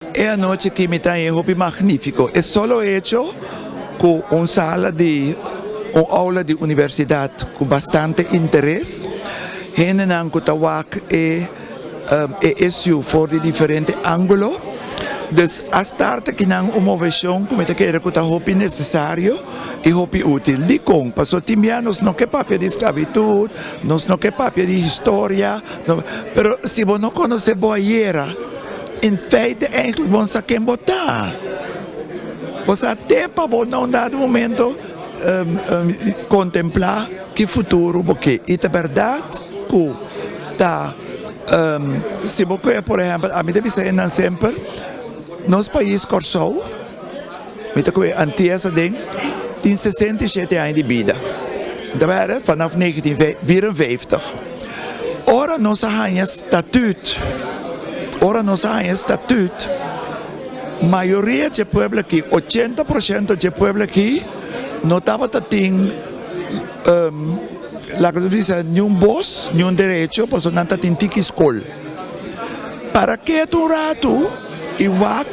E anoche que me está en hobby magnífico. Es solo hecho con una sala de una aula de universidad con bastante interés. Gente han kutawak issue voor de diferente ángulos. Dus als start que nang uma versão como te quer que hobby necessário e hobby útil. Di com, passo timia nos não que papel de esclavitud, nos não que papel de história, pero se você não conhece boiera, em feite eigenlijk vão saber botar. Você até para não dado momento contemplar que futuro porque é verdade que tá se você por exemplo a mim deve ser sempre nosso país Corsou, antes tem 67 anos de vida. Dat waren vanaf 1954. Ora nós temos estatuto. A maioria do povo aqui, 80% do povo aqui, não estava tendo nenhum voz, nenhum direito, porque não tinha escola. Para que tu rato, igual,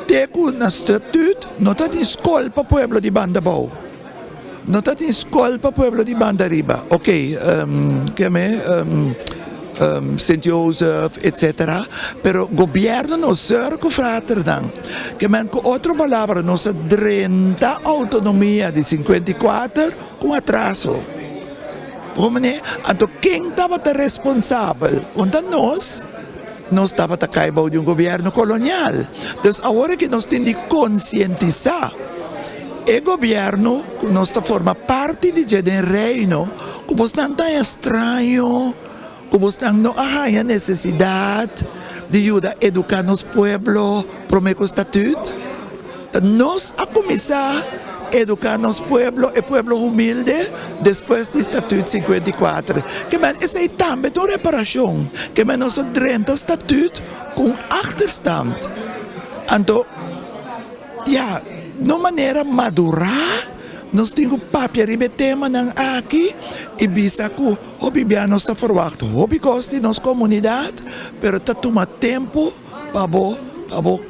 tem um estatuto, não tem escola para o povo de Bandabou. Não tem escola para o povo de Bandariba. Ok, St. Joseph, etc. Pero o governo não serve com fraternidade. Que men com outra palavra, nossa 30 autonomia de 54 com atraso. Então, quem estava responsável? Então, nós estávamos a cair de um governo colonial. Então, agora que nós temos de conscientizar o governo, que nós forma parte de um reino, como não tão estranho, como não há necessidade de ajudar a educar nosso povo para o estatuto. Então, nós a começar a educar nosso povo, o povo humilde, depois do Estatuto 54. Que essa é também uma reparação, que nós temos estatuto com achterstand. Então, de maneira madurar, nós temos papel e tema aqui e bisa que o bibiano está forward. O gosta de nossa comunidade, mas está tomando tempo para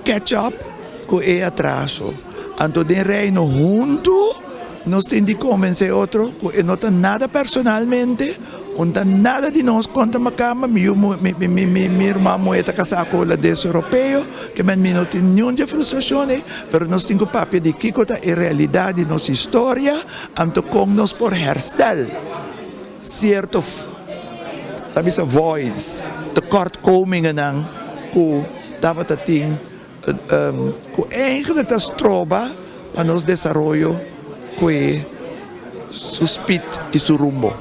catch up com o atraso. Então, de reino junto, nós temos de convencer outro que não tem nada personalmente, não tem nada de nós contra a cama. Minha irmã moeda casaco lá desse europeu, que não tem nenhuma frustração, mas nós temos o papel de que é a realidade de nossa história, então com nós por herstel certo talvez a voz, tekortkomingen que estava tendo que eigenlijk das trova para nos desarrollo que suspeita e su rumbo.